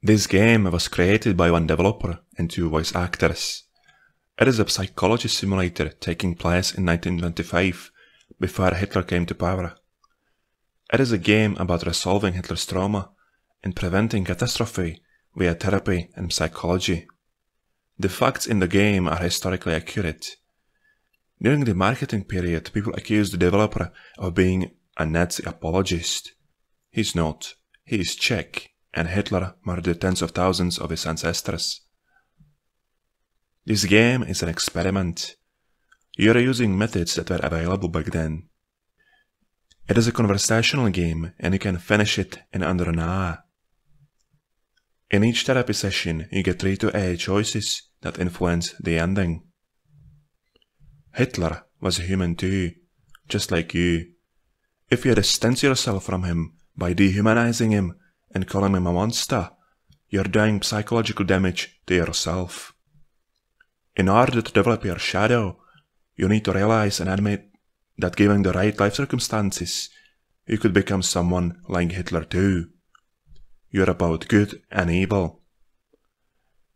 This game was created by one developer and 2 voice actors. It is a psychology simulator taking place in 1925, before Hitler came to power. It is a game about resolving Hitler's trauma and preventing catastrophe via therapy and psychology. The facts in the game are historically accurate. During the marketing period, people accused the developer of being a Nazi apologist. He's not. He is Czech, and Hitler murdered tens of thousands of his ancestors. This game is an experiment. You are using methods that were available back then. It is a conversational game, and you can finish it in under an hour. In each therapy session, you get 3 to 8 choices that influence the ending. Hitler was a human too, just like you. If you distance yourself from him by dehumanizing him and calling him a monster, you're doing psychological damage to yourself. In order to develop your shadow, you need to realize and admit that given the right life circumstances, you could become someone like Hitler too. You're about good and evil.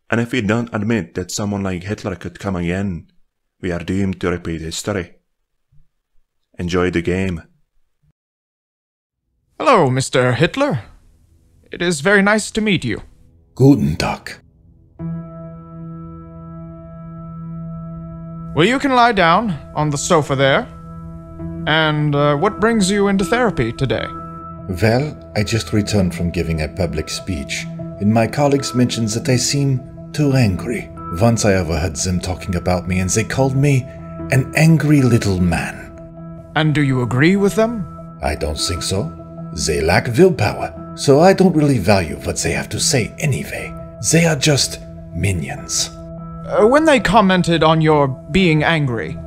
And if we don't admit that someone like Hitler could come again, we are doomed to repeat history. Enjoy the game. Hello, Mr. Hitler. It is very nice to meet you. Guten Tag. Well, you can lie down on the sofa there. And what brings you into therapy today? Well, I just returned from giving a public speech, and my colleagues mentioned that I seem too angry. Once I overheard them talking about me, and they called me an angry little man. And do you agree with them? I don't think so. They lack willpower, so I don't really value what they have to say anyway. They are just minions. When they commented on your being angry,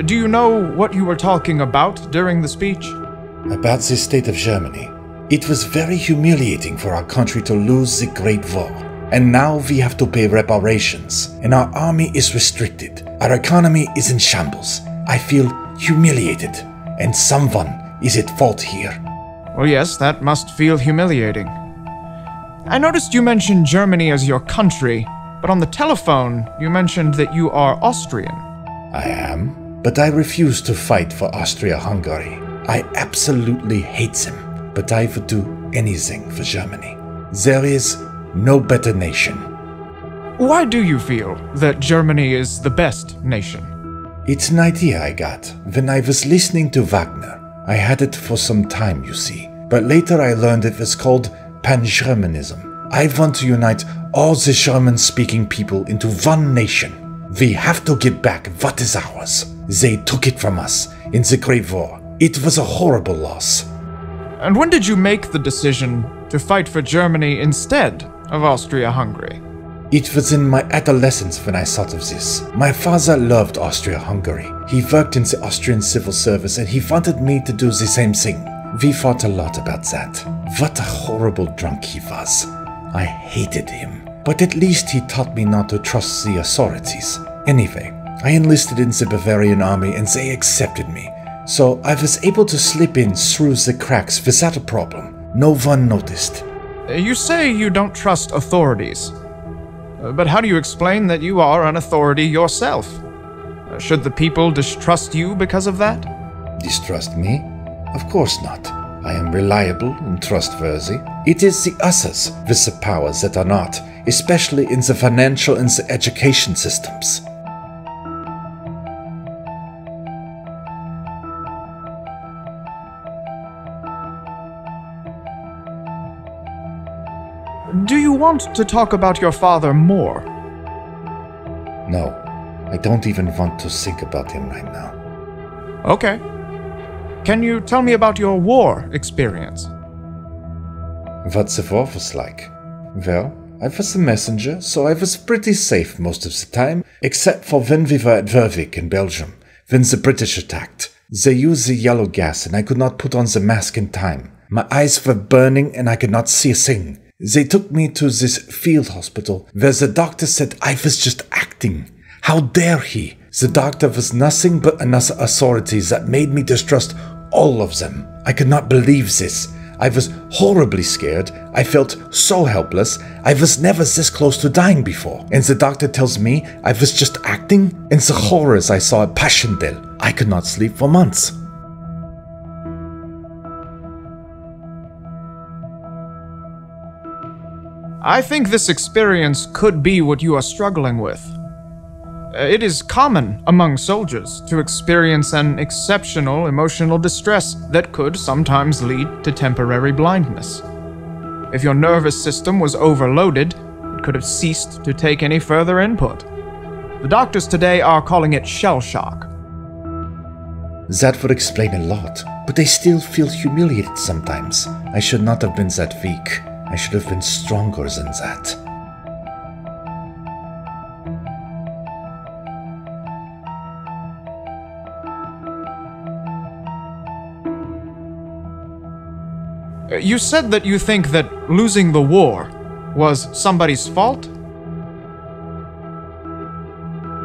do you know what you were talking about during the speech? About the state of Germany. It was very humiliating for our country to lose the Great War. And now we have to pay reparations, and our army is restricted. Our economy is in shambles. I feel humiliated, and someone is at fault here. Well, yes, that must feel humiliating. I noticed you mentioned Germany as your country, but on the telephone, you mentioned that you are Austrian. I am, but I refuse to fight for Austria-Hungary. I absolutely hate them, but I would do anything for Germany. There is no better nation. Why do you feel that Germany is the best nation? It's an idea I got when I was listening to Wagner. I had it for some time, you see, but later I learned it was called Pan-Germanism. I want to unite all the German-speaking people into one nation. We have to get back what is ours. They took it from us in the Great War. It was a horrible loss. And when did you make the decision to fight for Germany instead of Austria-Hungary? It was in my adolescence when I thought of this. My father loved Austria-Hungary. He worked in the Austrian civil service and he wanted me to do the same thing. We fought a lot about that. What a horrible drunk he was. I hated him. But at least he taught me not to trust the authorities. Anyway, I enlisted in the Bavarian army and they accepted me. So I was able to slip in through the cracks without a problem. No one noticed. You say you don't trust authorities. But how do you explain that you are an authority yourself? Should the people distrust you because of that? Distrust me? Of course not. I am reliable and trustworthy. It is the others with the powers that are not, especially in the financial and the education systems. Do you want to talk about your father more? No, I don't even want to think about him right now. Okay. Can you tell me about your war experience? What the war was like? Well, I was a messenger, so I was pretty safe most of the time, except for when we were at Wervik in Belgium, when the British attacked. They used the yellow gas and I could not put on the mask in time. My eyes were burning and I could not see a thing. They took me to this field hospital where the doctor said I was just acting. How dare he? The doctor was nothing but another authority that made me distrust all of them. I could not believe this. I was horribly scared. I felt so helpless. I was never this close to dying before. And the doctor tells me I was just acting. And the horrors I saw at Passchendaele. I could not sleep for months. I think this experience could be what you are struggling with. It is common among soldiers to experience an exceptional emotional distress that could sometimes lead to temporary blindness. If your nervous system was overloaded, it could have ceased to take any further input. The doctors today are calling it shell shock. That would explain a lot, but I still feel humiliated sometimes. I should not have been that weak. I should have been stronger than that. You said that you think that losing the war was somebody's fault?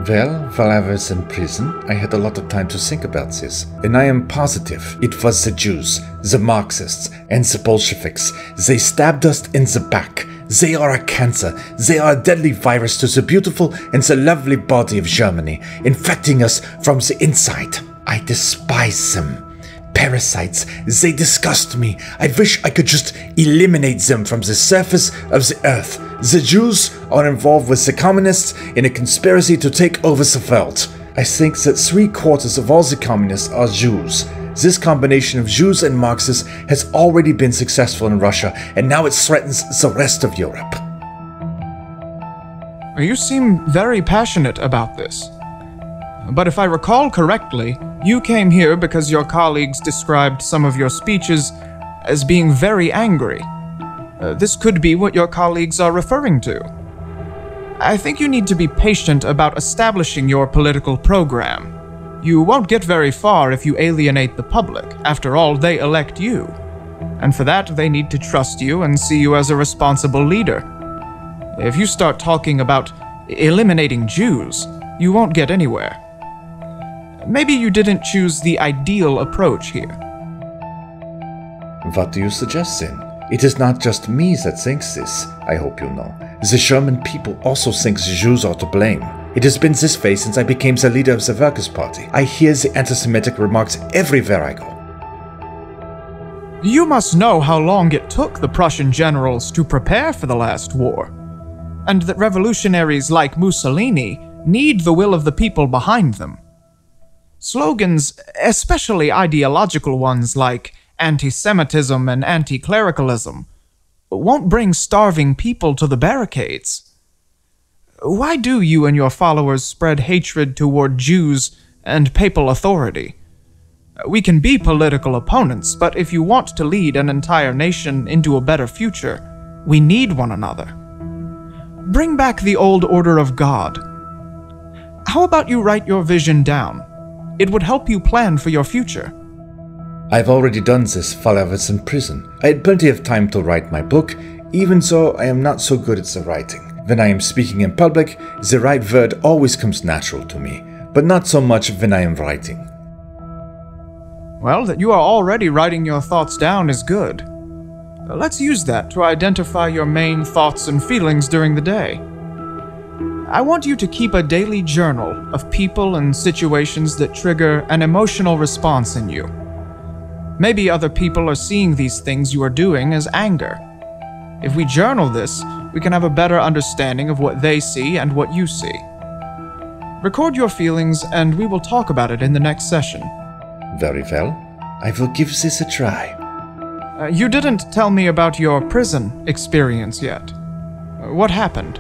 Well, while I was in prison, I had a lot of time to think about this, and I am positive it was the Jews, the Marxists, and the Bolsheviks. They stabbed us in the back. They are a cancer. They are a deadly virus to the beautiful and the lovely body of Germany, infecting us from the inside. I despise them. Parasites, they disgust me. I wish I could just eliminate them from the surface of the earth. The Jews are involved with the communists in a conspiracy to take over the world. I think that 3/4 of all the communists are Jews. This combination of Jews and Marxists has already been successful in Russia, and now it threatens the rest of Europe. You seem very passionate about this. But if I recall correctly, you came here because your colleagues described some of your speeches as being very angry. This could be what your colleagues are referring to. I think you need to be patient about establishing your political program. You won't get very far if you alienate the public. After all, they elect you. And for that, they need to trust you and see you as a responsible leader. If you start talking about eliminating Jews, you won't get anywhere. Maybe you didn't choose the ideal approach here. What do you suggest then? It is not just me that thinks this, I hope you know. The German people also think the Jews are to blame. It has been this way since I became the leader of the Workers' Party. I hear the anti-Semitic remarks everywhere I go. You must know how long it took the Prussian generals to prepare for the last war, and that revolutionaries like Mussolini need the will of the people behind them. Slogans, especially ideological ones like anti-Semitism and anti-clericalism, won't bring starving people to the barricades. Why do you and your followers spread hatred toward Jews and papal authority? We can be political opponents, but if you want to lead an entire nation into a better future, we need one another. Bring back the old order of God. How about you write your vision down? It would help you plan for your future. I've already done this while I was in prison. I had plenty of time to write my book, even though I am not so good at the writing. When I am speaking in public, the right word always comes natural to me, but not so much when I am writing. Well, that you are already writing your thoughts down is good. Let's use that to identify your main thoughts and feelings during the day. I want you to keep a daily journal of people and situations that trigger an emotional response in you. Maybe other people are seeing these things you are doing as anger. If we journal this, we can have a better understanding of what they see and what you see. Record your feelings and we will talk about it in the next session. Very well. I will give this a try. You didn't tell me about your prison experience yet. What happened?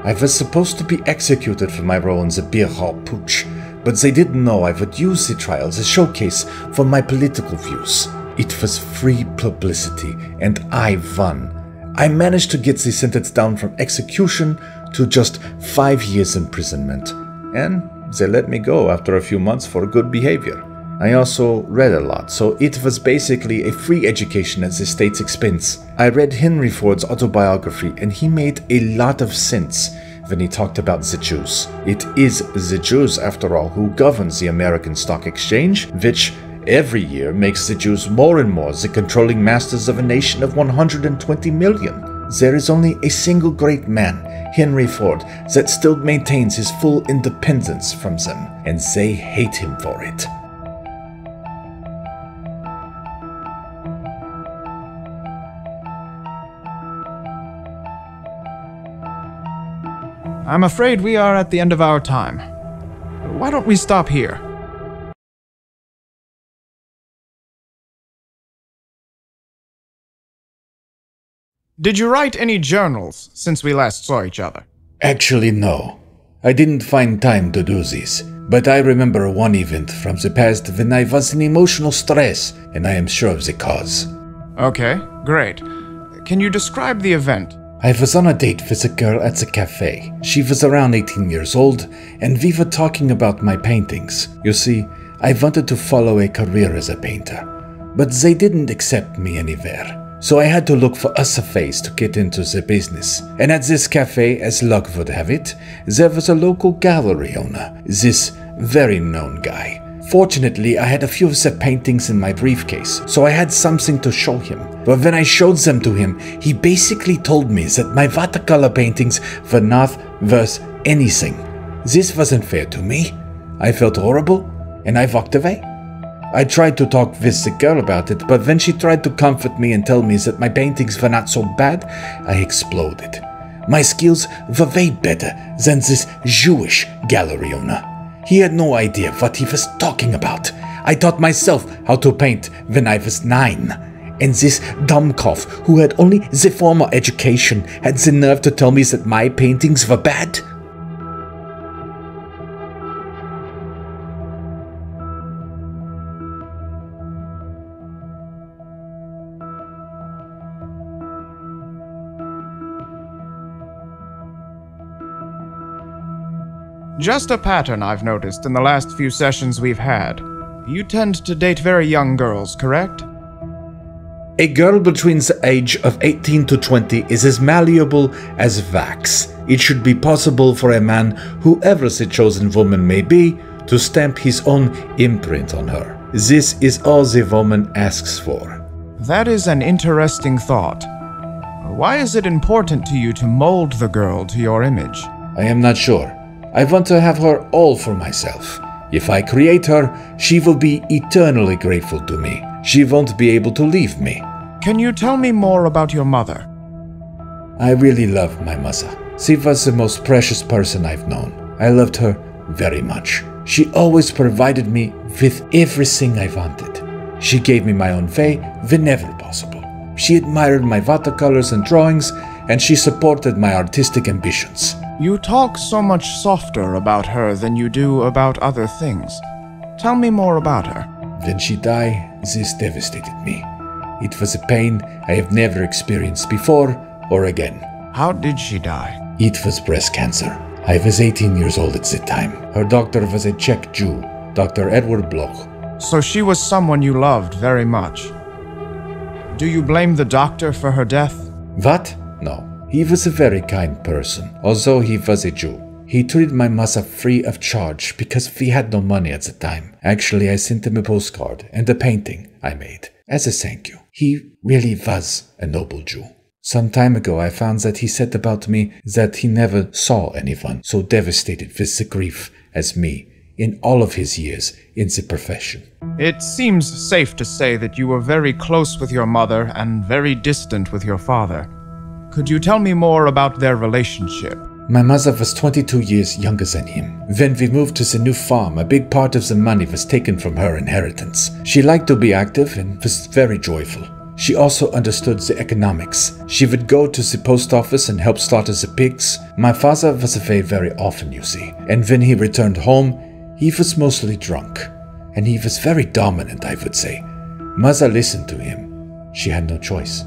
I was supposed to be executed for my role in the beer hall putsch, but they didn't know I would use the trial as a showcase for my political views. It was free publicity, and I won. I managed to get the sentence down from execution to just 5 years imprisonment, and they let me go after a few months for good behavior. I also read a lot, so it was basically a free education at the state's expense. I read Henry Ford's autobiography, and he made a lot of sense when he talked about the Jews. It is the Jews, after all, who govern the American Stock Exchange, which, every year makes the Jews more and more the controlling masters of a nation of 120 million. There is only a single great man, Henry Ford, that still maintains his full independence from them, and they hate him for it. I'm afraid we are at the end of our time. Why don't we stop here? Did you write any journals since we last saw each other? Actually, no. I didn't find time to do this, but I remember one event from the past when I was in emotional stress, and I am sure of the cause. Okay, great. Can you describe the event? I was on a date with a girl at the cafe. She was around 18 years old, and we were talking about my paintings. You see, I wanted to follow a career as a painter, but they didn't accept me anywhere. So I had to look for a face to get into the business. And at this cafe, as luck would have it, there was a local gallery owner, this very known guy. Fortunately, I had a few of the paintings in my briefcase, so I had something to show him. But when I showed them to him, he basically told me that my watercolor paintings were not worth anything. This wasn't fair to me. I felt horrible, and I walked away. I tried to talk with the girl about it, but when she tried to comfort me and tell me that my paintings were not so bad, I exploded. My skills were way better than this Jewish gallery owner. He had no idea what he was talking about. I taught myself how to paint when I was 9. And this dumbcoff, who had only the formal education, had the nerve to tell me that my paintings were bad? Just a pattern I've noticed in the last few sessions we've had. You tend to date very young girls, correct? A girl between the age of 18 to 20 is as malleable as wax. It should be possible for a man, whoever the chosen woman may be, to stamp his own imprint on her. This is all the woman asks for. That is an interesting thought. Why is it important to you to mold the girl to your image? I am not sure. I want to have her all for myself. If I create her, she will be eternally grateful to me. She won't be able to leave me. Can you tell me more about your mother? I really love my mother. She was the most precious person I've known. I loved her very much. She always provided me with everything I wanted. She gave me my own way whenever possible. She admired my watercolors and drawings, and she supported my artistic ambitions. You talk so much softer about her than you do about other things. Tell me more about her. When she died, this devastated me. It was a pain I have never experienced before or again. How did she die? It was breast cancer. I was 18 years old at the time. Her doctor was a Czech Jew, Dr. Edward Bloch. So she was someone you loved very much. Do you blame the doctor for her death? What? No. He was a very kind person, although he was a Jew. He treated my mother free of charge because we had no money at the time. Actually, I sent him a postcard and a painting I made as a thank you. He really was a noble Jew. Some time ago, I found that he said about me that he never saw anyone so devastated with the grief as me in all of his years in the profession. It seems safe to say that you were very close with your mother and very distant with your father. Could you tell me more about their relationship? My mother was 22 years younger than him. When we moved to the new farm, a big part of the money was taken from her inheritance. She liked to be active and was very joyful. She also understood the economics. She would go to the post office and help slaughter the pigs. My father was away very often, you see. And when he returned home, he was mostly drunk. And he was very dominant, I would say. Mother listened to him. She had no choice.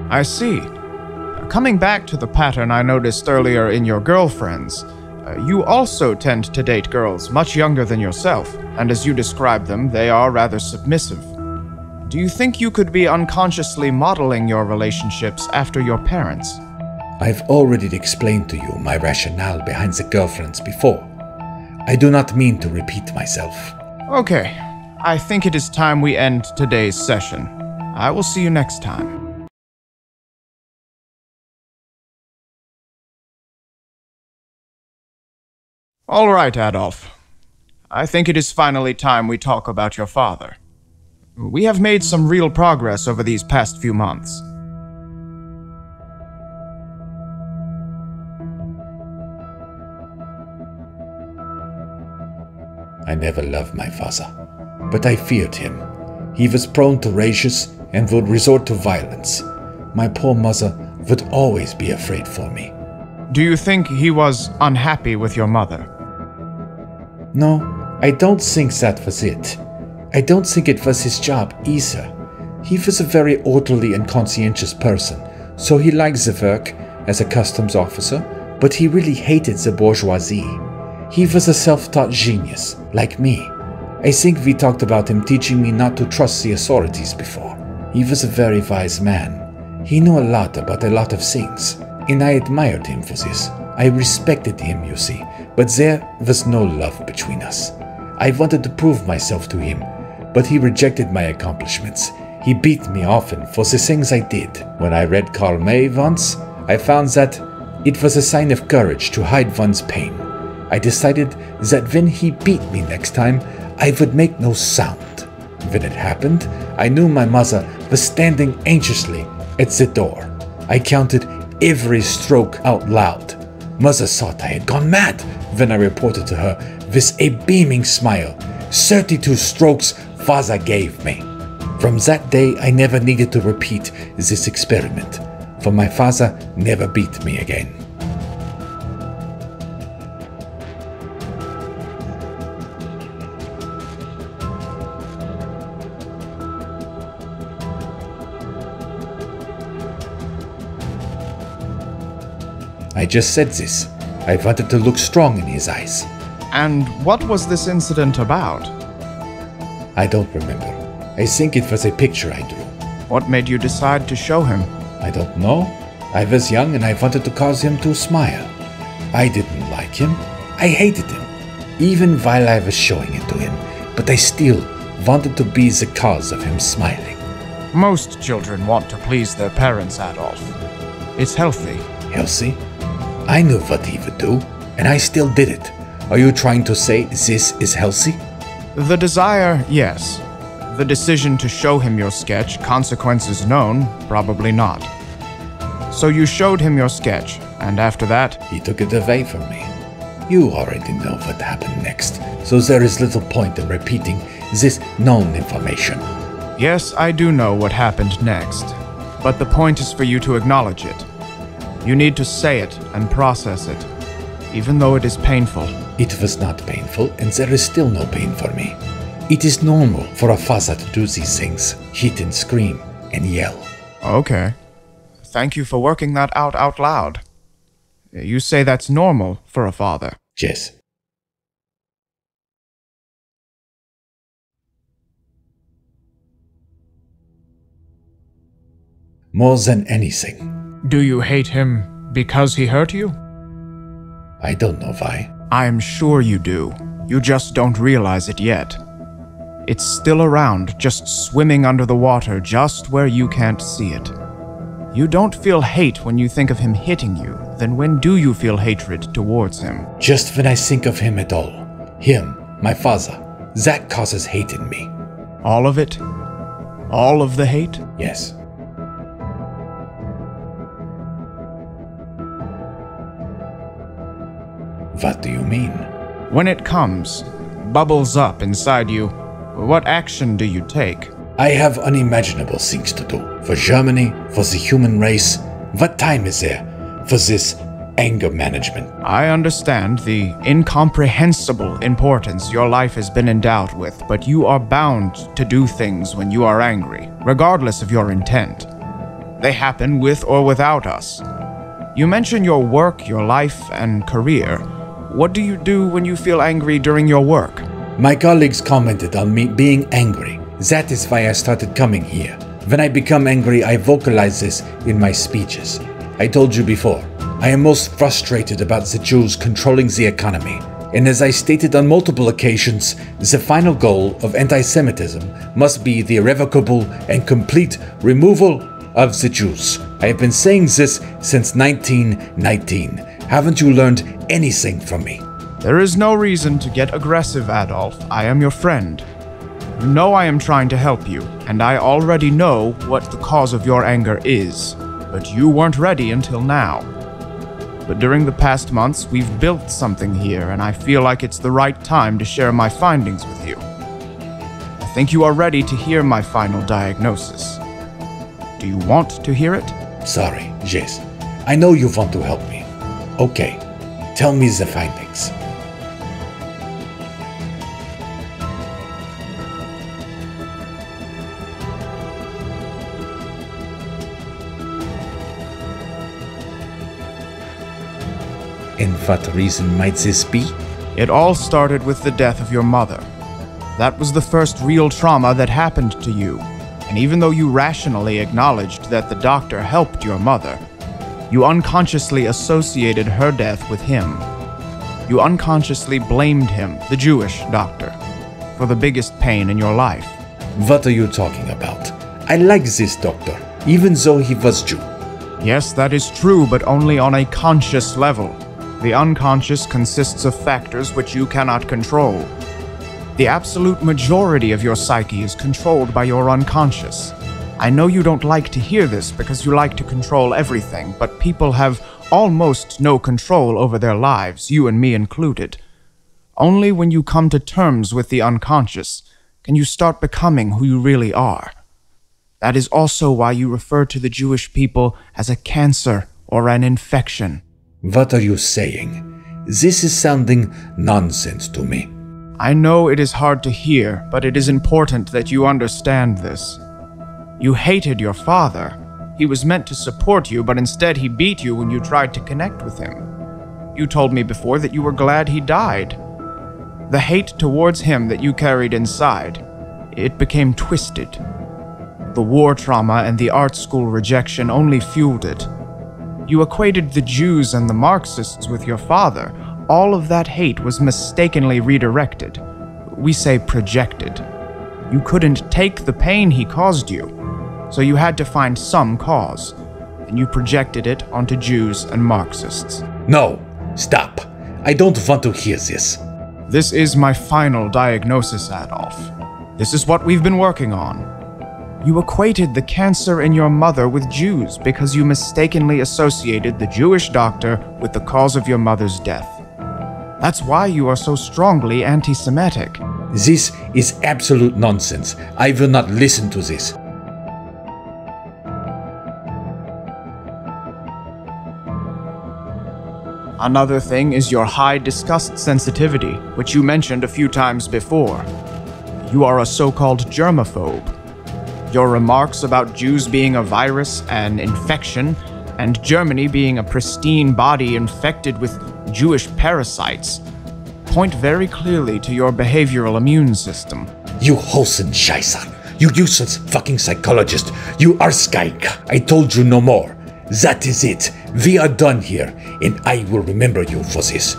I see. Coming back to the pattern I noticed earlier in your girlfriends, you also tend to date girls much younger than yourself, and as you describe them, they are rather submissive. Do you think you could be unconsciously modeling your relationships after your parents? I've already explained to you my rationale behind the girlfriends before. I do not mean to repeat myself. Okay. I think it is time we end today's session. I will see you next time. All right, Adolf. I think it is finally time we talk about your father. We have made some real progress over these past few months. I never loved my father, but I feared him. He was prone to rages and would resort to violence. My poor mother would always be afraid for me. Do you think he was unhappy with your mother? No, I don't think that was it. I don't think it was his job either. He was a very orderly and conscientious person, so he liked the work as a customs officer, but he really hated the bourgeoisie. He was a self-taught genius, like me. I think we talked about him teaching me not to trust the authorities before. He was a very wise man. He knew a lot about a lot of things, and I admired him for this. I respected him, you see, but there was no love between us. I wanted to prove myself to him, but he rejected my accomplishments. He beat me often for the things I did. When I read Karl May once, I found that it was a sign of courage to hide one's pain. I decided that when he beat me next time, I would make no sound. When it happened, I knew my mother was standing anxiously at the door. I counted every stroke out loud. Mother thought I had gone mad when I reported to her with a beaming smile 32 strokes father gave me. From that day, I never needed to repeat this experiment, for my father never beat me again. I just said this. I wanted to look strong in his eyes. And what was this incident about? I don't remember. I think it was a picture I drew. What made you decide to show him? I don't know. I was young and I wanted to cause him to smile. I didn't like him. I hated him, even while I was showing it to him. But I still wanted to be the cause of him smiling. Most children want to please their parents, Adolf. It's healthy. Healthy? I knew what he would do, and I still did it. Are you trying to say this is healthy? The desire, yes. The decision to show him your sketch, consequences known, probably not. So you showed him your sketch, and after that? He took it away from me. You already know what happened next, so there is little point in repeating this known information. Yes, I do know what happened next, but the point is for you to acknowledge it. You need to say it and process it, even though it is painful. It was not painful, and there is still no pain for me. It is normal for a father to do these things, hit and scream and yell. Okay. Thank you for working that out loud. You say that's normal for a father. Yes. More than anything. Do you hate him because he hurt you? I don't know why. I'm sure you do. You just don't realize it yet. It's still around, just swimming under the water, just where you can't see it. You don't feel hate when you think of him hitting you. Then when do you feel hatred towards him? Just when I think of him at all. Him, my father. That causes hate in me. All of it? All of the hate? Yes. What do you mean? When it comes, bubbles up inside you, what action do you take? I have unimaginable things to do. For Germany, for the human race. What time is there for this anger management? I understand the incomprehensible importance your life has been endowed with, but you are bound to do things when you are angry, regardless of your intent. They happen with or without us. You mention your work, your life, and career. What do you do when you feel angry during your work? My colleagues commented on me being angry. That is why I started coming here. When I become angry, I vocalize this in my speeches. I told you before, I am most frustrated about the Jews controlling the economy. And as I stated on multiple occasions, the final goal of anti-Semitism must be the irrevocable and complete removal of the Jews. I have been saying this since 1919. Haven't you learned anything from me? There is no reason to get aggressive, Adolf. I am your friend. You know I am trying to help you, and I already know what the cause of your anger is. But you weren't ready until now. But during the past months, we've built something here, and I feel like it's the right time to share my findings with you. I think you are ready to hear my final diagnosis. Do you want to hear it? Sorry, yes. I know you want to help me. Okay, tell me the findings. And what reason might this be? It all started with the death of your mother. That was the first real trauma that happened to you. And even though you rationally acknowledged that the doctor helped your mother, you unconsciously associated her death with him. You unconsciously blamed him, the Jewish doctor, for the biggest pain in your life. What are you talking about? I like this doctor, even though he was Jew. Yes, that is true, but only on a conscious level. The unconscious consists of factors which you cannot control. The absolute majority of your psyche is controlled by your unconscious. I know you don't like to hear this because you like to control everything, but people have almost no control over their lives, you and me included. Only when you come to terms with the unconscious can you start becoming who you really are. That is also why you refer to the Jewish people as a cancer or an infection. What are you saying? This is sounding nonsense to me. I know it is hard to hear, but it is important that you understand this. You hated your father. He was meant to support you, but instead he beat you when you tried to connect with him. You told me before that you were glad he died. The hate towards him that you carried inside, it became twisted. The war trauma and the art school rejection only fueled it. You equated the Jews and the Marxists with your father. All of that hate was mistakenly redirected. We say projected. You couldn't take the pain he caused you, so you had to find some cause, and you projected it onto Jews and Marxists. No, stop. I don't want to hear this. This is my final diagnosis, Adolf. This is what we've been working on. You equated the cancer in your mother with Jews because you mistakenly associated the Jewish doctor with the cause of your mother's death. That's why you are so strongly anti-Semitic. This is absolute nonsense. I will not listen to this. Another thing is your high disgust sensitivity, which you mentioned a few times before. You are a so-called germaphobe. Your remarks about Jews being a virus, an infection, and Germany being a pristine body infected with Jewish parasites point very clearly to your behavioral immune system. You Hosenscheißer. You useless fucking psychologist. You Arschgeig. I told you no more. That is it. We are done here, and I will remember you for this.